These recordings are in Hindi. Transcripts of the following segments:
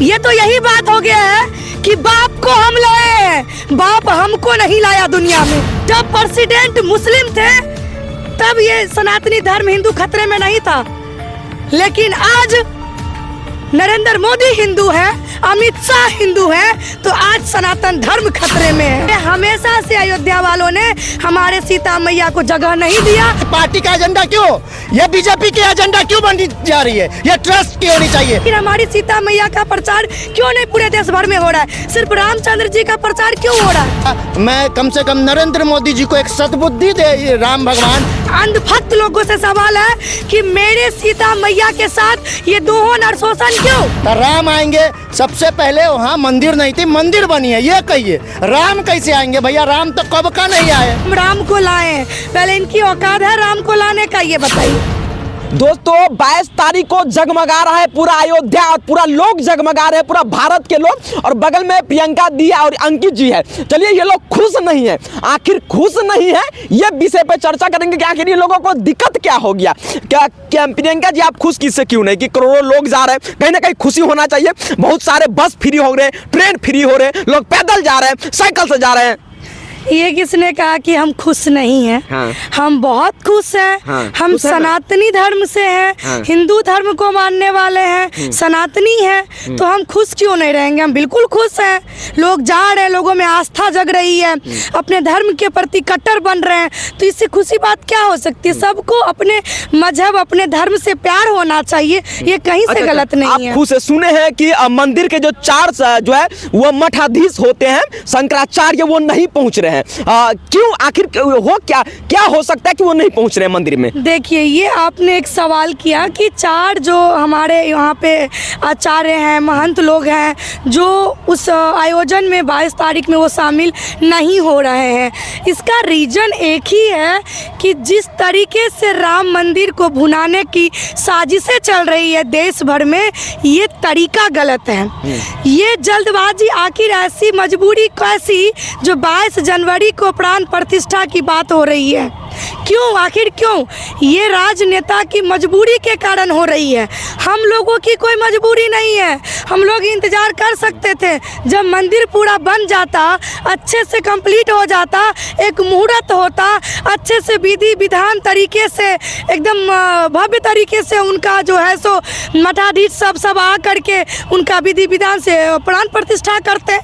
ये तो यही बात हो गया है कि बाप को हम लाए हैं, बाप हमको नहीं लाया दुनिया में। जब प्रेसिडेंट मुस्लिम थे तब ये सनातनी धर्म हिंदू खतरे में नहीं था, लेकिन आज नरेंद्र मोदी हिंदू है, अमित शाह हिंदू है, तो आज सनातन धर्म खतरे में है। हमेशा से अयोध्या वालों ने हमारे सीता मैया को जगह नहीं दिया। पार्टी का एजेंडा क्यों, ये बीजेपी के एजेंडा क्यों बनी जा रही है, ये ट्रस्ट की होनी चाहिए। फिर हमारी सीता मैया का प्रचार क्यों नहीं पूरे देश भर में हो रहा है, सिर्फ रामचंद्र जी का प्रचार क्यों हो रहा है? मैं कम से कम नरेंद्र मोदी जी को एक सद्बुद्धि दे, राम भगवान। अंधभक्त लोगों से सवाल है कि मेरे सीता मैया के साथ ये दोहन और शोषण क्यों? राम आएंगे, सबसे पहले वहाँ मंदिर नहीं थी, मंदिर बनी है, ये कहिए। राम कैसे आएंगे भैया, राम तो कब का नहीं आए। हम राम को लाए, पहले इनकी औकात है राम को लाने का, ये बताइए। दोस्तों 22 तारीख को जगमगा रहा है पूरा अयोध्या और पूरा लोग जगमगा रहे हैं, पूरा भारत के लोग। और बगल में प्रियंका दिया और अंकित जी है। चलिए ये लोग खुश नहीं है, आखिर खुश नहीं है ये विषय पे चर्चा करेंगे कि आखिर ये लोगों को दिक्कत क्या हो गया। क्या प्रियंका जी आप खुश किससे क्यों नहीं कि करोड़ों लोग जा रहे हैं, कहीं ना कहीं खुशी होना चाहिए। बहुत सारे बस फ्री हो रहे हैं, ट्रेन फ्री हो रहे हैं, लोग पैदल जा रहे हैं, साइकिल से जा रहे हैं। ये किसने कहा कि हम खुश नहीं हैं? हाँ। हम बहुत खुश हैं। हाँ, हम खुश है ना? सनातनी धर्म से हैं। हाँ। हिंदू धर्म को मानने वाले हैं, सनातनी हैं, तो हम खुश क्यों नहीं रहेंगे? हम बिल्कुल खुश हैं। लोग जा रहे हैं, लोगों में आस्था जग रही है, अपने धर्म के प्रति कट्टर बन रहे हैं, तो इससे खुशी बात क्या हो सकती है? सबको अपने मजहब, अपने धर्म से प्यार होना चाहिए, ये कहीं से गलत नहीं है। आप खुश है? सुने हैं कि मंदिर के जो 4 जो है वो मठाधीश होते हैं, शंकराचार्य, वो नहीं पहुंच रहे हैं। क्यों, आखिर हो क्या हो सकता है कि वो नहीं पहुंच रहे हैं मंदिर में? देखिए, ये आपने एक सवाल किया कि 4 जो हमारे यहाँ पे आचार्य हैं, महंत लोग हैं, जो उस आयोजन में 22 तारीख में वो शामिल नहीं हो रहे हैं। इसका रीजन एक ही है कि जिस तरीके से राम मंदिर को भुनाने की साजिशें चल रही है देश भर में, ये तरीका गलत है। ये जल्दबाजी, आखिर ऐसी मजबूरी कैसी जो 22 जनवरी को प्राण प्रतिष्ठा की बात हो रही है? क्यों, आखिर क्यों? ये राजनेता की मजबूरी के कारण हो रही है। हम लोगों की कोई मजबूरी नहीं है। हम लोग इंतजार कर सकते थे जब मंदिर पूरा बन जाता, अच्छे से कंप्लीट हो जाता, एक मुहूर्त होता, अच्छे से विधि विधान तरीके से, एकदम भव्य तरीके से उनका जो है सो मठाधीश सब आ करके उनका विधि विधान से प्राण प्रतिष्ठा करते।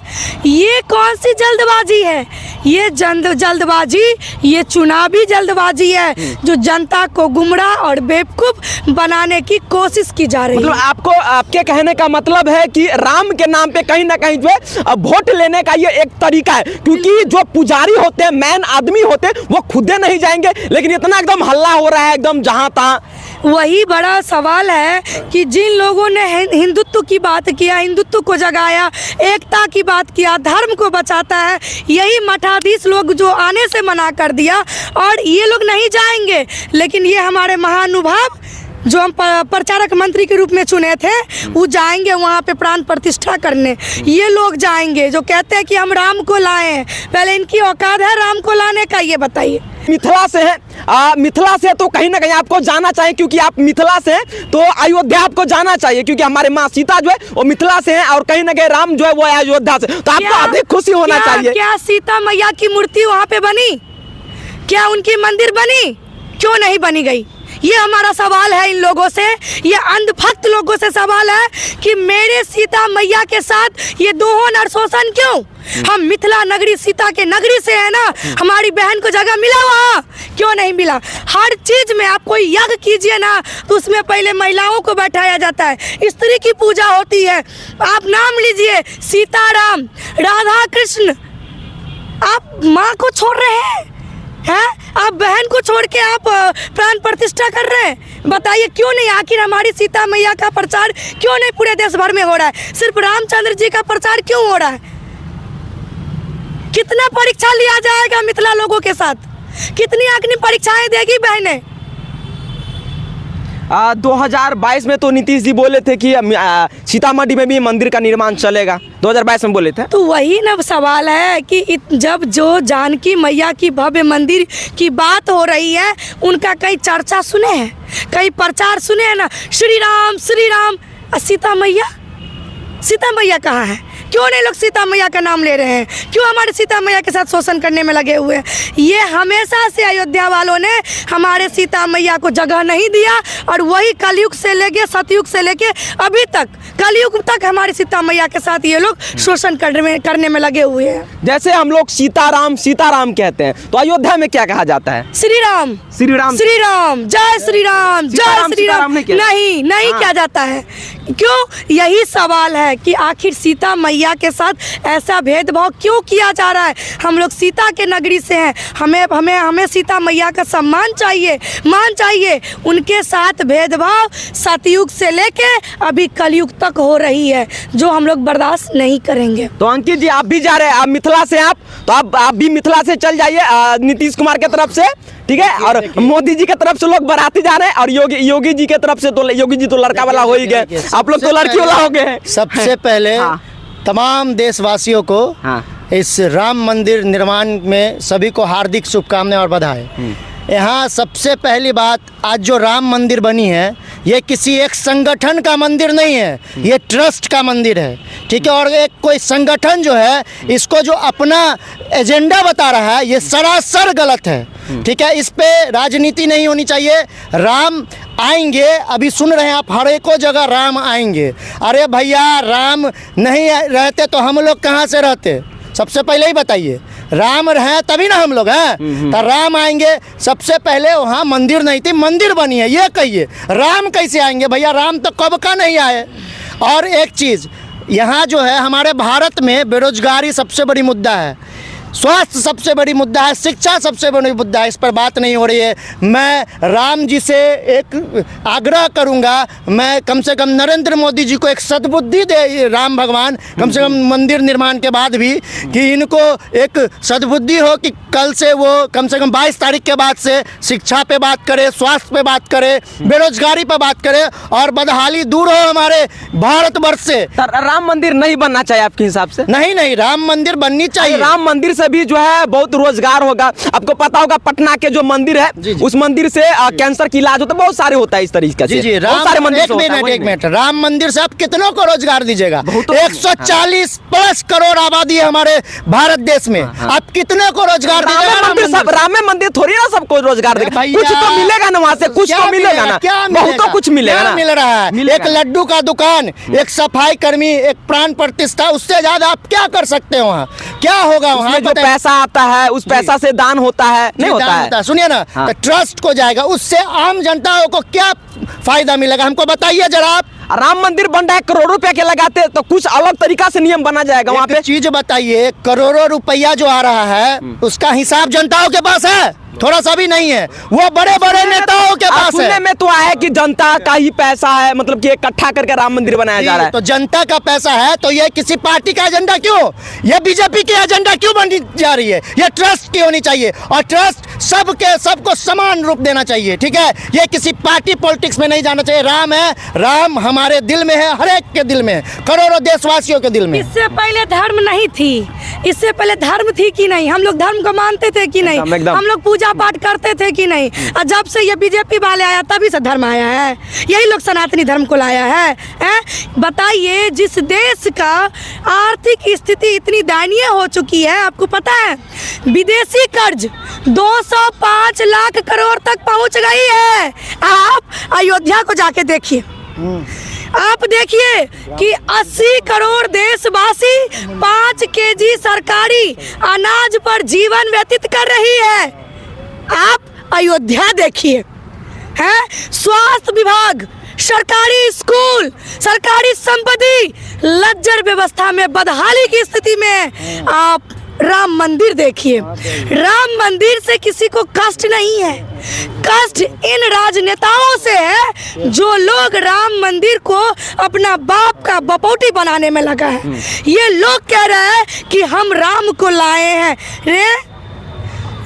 ये कौन सी जल्दबाजी है? ये जल्दबाजी, ये चुनावी जल्दबाजी है जो जनता को गुमराह और बेवकूफ बनाने की कोशिश की जा रही है। मतलब आपके कहने का मतलब है कि राम के नाम पे कहीं ना कहीं जो है वोट लेने का ये एक तरीका है, क्योंकि जो पुजारी होते हैं, मैन आदमी होते हैं, वो खुदे नहीं जाएंगे, लेकिन इतना एकदम हल्ला हो रहा है एकदम जहां तहां। वही बड़ा सवाल है कि जिन लोगों ने हिंदुत्व की बात किया, हिंदुत्व को जगाया, एकता की बात किया, धर्म को बचाता है, यही मठाधीश लोग जो आने से मना कर दिया, और ये लोग नहीं जाएंगे। लेकिन ये हमारे महानुभाव जो हम प्रचारक मंत्री के रूप में चुने थे, वो जाएंगे वहाँ पे प्राण प्रतिष्ठा करने। ये लोग जाएंगे जो कहते हैं कि हम राम को लाए हैं, पहले इनकी औकात है राम को लाने का, ये बताइए। मिथिला से है, मिथिला से तो कहीं ना कहीं आपको जाना चाहिए, क्योंकि आप मिथिला से हैं, तो अयोध्या आपको जाना चाहिए, क्योंकि हमारे माँ सीता जो है वो मिथिला से हैं, और कहीं ना कहीं राम जो है वो अयोध्या से, तो आपको अधिक खुशी होना चाहिए। क्या सीता मैया की मूर्ति वहाँ पे बनी? क्या उनकी मंदिर बनी? क्यों नहीं बनी गई? ये हमारा सवाल है इन लोगों से, ये अंधभक्त लोगों से सवाल है कि मेरे सीता मैया के साथ ये दोहन और शोषण क्यों? हम मिथिला नगरी, सीता के नगरी से है ना, हमारी बहन को जगह मिला वहाँ, क्यों नहीं मिला? हर चीज में आप कोई यज्ञ कीजिए ना, तो उसमें पहले महिलाओं को बैठाया जाता है, स्त्री की पूजा होती है। आप नाम लीजिए, सीताराम, राधा कृष्ण, आप माँ को छोड़ रहे हैं? आप बहन को छोड़ के आप प्राण प्रतिष्ठा कर रहे हैं? बताइए क्यों नहीं? आखिर हमारी सीता मैया का प्रचार क्यों नहीं पूरे देश भर में हो रहा है? सिर्फ रामचंद्र जी का प्रचार क्यों हो रहा है? कितना परीक्षा लिया जाएगा मिथिला लोगों के साथ? कितनी अग्नि परीक्षाएं देगी बहनें? 2022 में तो नीतीश जी बोले थे कि सीतामढ़ी में भी मंदिर का निर्माण चलेगा, 2022 में बोले थे। तो वही ना सवाल है कि जब जो जानकी मैया की भव्य मंदिर की बात हो रही है, उनका कई चर्चा सुने हैं, कई प्रचार सुने हैं ना, श्री राम सीता मैया, सीता मैया कहाँ है? क्यों नहीं लोग सीता मैया का नाम ले रहे हैं? क्यों हमारे सीता मैया के साथ शोषण करने में लगे हुए हैं? ये हमेशा से अयोध्या वालों ने हमारे सीता मैया को जगह नहीं दिया और वही कलयुग से लेके सतयुग से लेके अभी तक कलयुग तक हमारी सीता मैया के साथ ये लोग शोषण करने में लगे हुए हैं। जैसे हम लोग सीताराम सीताराम कहते हैं, तो अयोध्या में क्या कहा जाता है? श्री राम श्री राम श्री राम, जय श्री राम, जय सीताराम, श्री सीताराम राम। नहीं किया? नहीं किया जाता है। क्यों? यही सवाल है कि आखिर सीता मैया के साथ ऐसा भेदभाव क्यों किया जा रहा है? हम लोग सीता के नगरी से हैं, हमें सीता मैया का सम्मान चाहिए, मान चाहिए। उनके साथ भेदभाव सतयुग से लेके अभी कलयुग तक हो रही है, जो हम लोग बर्दाश्त नहीं करेंगे। तो अंकित जी, आप भी जा रहे हैं, आप मिथिला से, तो आप भी मिथिला से चल जाइए नीतीश कुमार के तरफ से, ठीक है? और मोदी जी के तरफ से लोग बाराती जा रहे हैं, और योगी जी के तरफ से तो योगी जी तो लड़का वाला हो ही गए, आप लोग तो लड़की वाला हो गए। सबसे पहले तमाम देशवासियों को इस राम मंदिर निर्माण में सभी को हार्दिक शुभकामनाएं और बधाई। यहाँ सबसे पहली बात, आज जो राम मंदिर बनी है ये किसी एक संगठन का मंदिर नहीं है, ये ट्रस्ट का मंदिर है, ठीक है? और एक कोई संगठन जो है इसको जो अपना एजेंडा बता रहा है ये सरासर गलत है, ठीक है? इस पे राजनीति नहीं होनी चाहिए। राम आएंगे, अभी सुन रहे हैं आप, हर एक जगह राम आएंगे। अरे भैया, राम नहीं रहते तो हम लोग कहाँ से रहते? सबसे पहले ही बताइए, राम हैं तभी ना हम लोग हैं। तो राम आएंगे, सबसे पहले वहाँ मंदिर नहीं थी, मंदिर बनी है, ये कहिए। राम कैसे आएंगे भैया? राम तो कब का नहीं आए। और एक चीज़, यहाँ जो है हमारे भारत में बेरोजगारी सबसे बड़ी मुद्दा है, स्वास्थ्य सबसे बड़ी मुद्दा है, शिक्षा सबसे बड़ी मुद्दा है, इस पर बात नहीं हो रही है। मैं राम जी से एक आग्रह करूंगा, मैं कम से कम नरेंद्र मोदी जी को एक सद्बुद्धि दे राम भगवान, कम से कम मंदिर निर्माण के बाद भी, कि इनको एक सद्बुद्धि हो कि कल से वो कम 22 तारीख के बाद से शिक्षा पे बात करे, स्वास्थ्य पे बात करे, बेरोजगारी पे बात करे और बदहाली दूर हो हमारे भारतवर्ष से। राम मंदिर नहीं बनना चाहिए आपके हिसाब से? नहीं, राम मंदिर बननी चाहिए। राम मंदिर से भी जो है बहुत रोजगार होगा। आपको पता होगा पटना के जो मंदिर है, उस मंदिर से कैंसर की इलाज होता है, बहुत सारे होता है इस तरीके से। जी, बहुत सारे मंदिर एक मिनट, राम मंदिर से आप कितनों को रोजगार दीजिएगा? 140 प्लस करोड़ आबादी है हमारे भारत देश में, आप कितने को रोजगार दीजिएगा? राम मंदिर थोड़ी ना सबको रोजगार देगा, कुछ तो मिलेगा ना वहाँ से, कुछ तो मिलेगा ना, बहुत तो कुछ मिलेगा ना। मिल रहा है, एक लड्डू का दुकान, एक सफाई कर्मी, एक प्राण प्रतिष्ठा, उससे ज्यादा आप क्या कर सकते हैं? वहाँ क्या होगा? वहाँ जो पैसा आता है उस पैसा से दान होता है, नहीं होता है? सुनिए ना, तो ट्रस्ट को जाएगा, उससे आम जनता को क्या फायदा मिलेगा? हमको बताइए जरा आप। राम मंदिर बन रहा है, करोड़ों रुपया के लगाते तो कुछ अलग तरीका से नियम बना जाएगा वहाँ पे। चीज बताइए, करोड़ों रुपया जो आ रहा है उसका हिसाब जनताओं के पास है? थोड़ा सा भी नहीं है, वो बड़े बड़े नेताओं के पास है। सुनने में तो आया कि जनता का ही पैसा है, मतलब कि इकट्ठा करके राम मंदिर बनाया जा रहा है। तो जनता का पैसा है तो ये किसी पार्टी का एजेंडा क्यों? ये बीजेपी की एजेंडा क्यों बनी जा रही है? ये ट्रस्ट की होनी चाहिए, और ट्रस्ट सबको समान रूप देना चाहिए, ठीक है? ये किसी पार्टी पॉलिटिक्स में नहीं जाना चाहिए। राम है, राम हमारे दिल में है, हर एक के दिल में है, करोड़ों देशवासियों के दिल में। इससे पहले धर्म नहीं थी, इससे पहले धर्म थी कि नहीं? हम लोग धर्म को मानते थे कि नहीं? हम लोग पूजा पाठ करते थे कि नहीं? और जब से ये बीजेपी वाले आया तभी से धर्म आया है, यही लोग सनातनी धर्म को लाया है। बताइए, जिस देश का आर्थिक स्थिति इतनी दयनीय हो चुकी है, आपको पता है विदेशी कर्ज 205 लाख करोड़ तक पहुंच गई है। आप अयोध्या को जाके देखिए, आप देखिए कि 80 करोड़ देशवासी 5 केजी सरकारी अनाज पर जीवन व्यतीत कर रही है। आप अयोध्या देखिए, है स्वास्थ्य विभाग, सरकारी स्कूल, सरकारी संपत्ति लज्जर व्यवस्था में बदहाली की स्थिति में। आप राम मंदिर देखिए, राम मंदिर से किसी को कष्ट नहीं है, कष्ट इन राजनेताओं से है जो लोग राम मंदिर को अपना बाप का बपौटी बनाने में लगा है। ये लोग कह रहे हैं कि हम राम को लाए हैं। रे,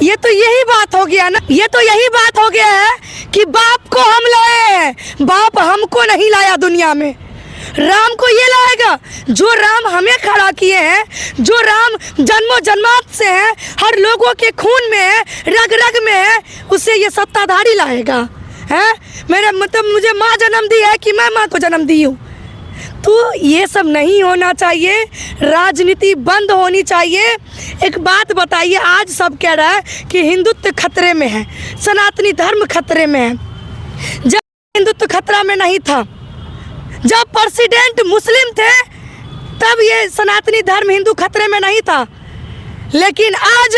ये तो यही बात हो गया ना, ये तो यही बात हो गया है कि बाप को हम लाए हैं, बाप हमको नहीं लाया दुनिया में। राम को ये लाएगा जो राम हमें खड़ा किए हैं, जो राम जन्मों जन्मांत से है, हर लोगों के खून में है, रग रग में है, उसे ये सत्ताधारी लाएगा। है मेरे मतलब मुझे माँ जन्म दी है कि मैं माँ को जन्म दी हूँ? तो ये सब नहीं होना चाहिए, राजनीति बंद होनी चाहिए। एक बात बताइए, आज सब कह रहा है कि हिंदुत्व खतरे में है, सनातनी धर्म खतरे में है। जब हिंदुत्व खतरा में नहीं था, जब प्रेसिडेंट मुस्लिम थे, तब ये सनातनी धर्म हिंदू खतरे में नहीं था। लेकिन आज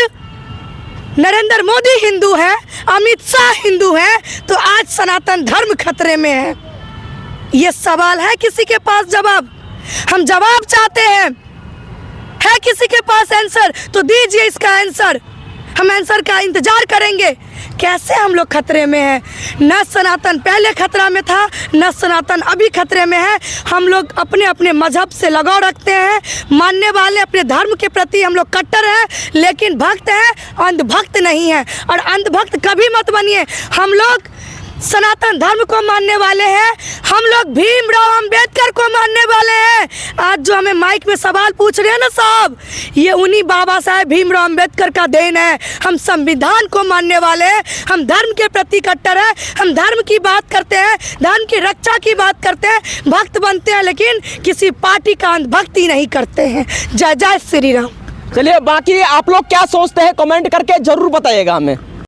नरेंद्र मोदी हिंदू है, अमित शाह हिंदू है, तो आज सनातन धर्म खतरे में है। ये सवाल है किसी के पास जवाब? हम जवाब चाहते हैं। है किसी के पास आंसर? तो दीजिए इसका आंसर, हम आंसर का इंतजार करेंगे। कैसे हम लोग खतरे में हैं? न सनातन पहले खतरा में था, न सनातन अभी खतरे में है। हम लोग अपने अपने मजहब से लगाव रखते हैं, मानने वाले, अपने धर्म के प्रति हम लोग कट्टर हैं, लेकिन भक्त हैं, अंधभक्त नहीं हैं। और अंधभक्त कभी मत बनिए। हम लोग सनातन धर्म को मानने वाले हैं, हम लोग भीमराव अंबेडकर को मानने वाले हैं। आज जो हमें माइक में सवाल पूछ रहे हैं ना साहब, ये उन्हीं बाबा साहेब भीमराव अंबेडकर का देन है। हम संविधान को मानने वाले हैं, हम धर्म के प्रति कट्टर हैं, हम धर्म की बात करते हैं, धर्म की रक्षा की बात करते हैं, भक्त बनते हैं, लेकिन किसी पार्टी का अंधभक्ति नहीं करते हैं। जय जय श्री राम। चलिए, बाकी आप लोग क्या सोचते हैं कमेंट करके जरूर बताइएगा हमें।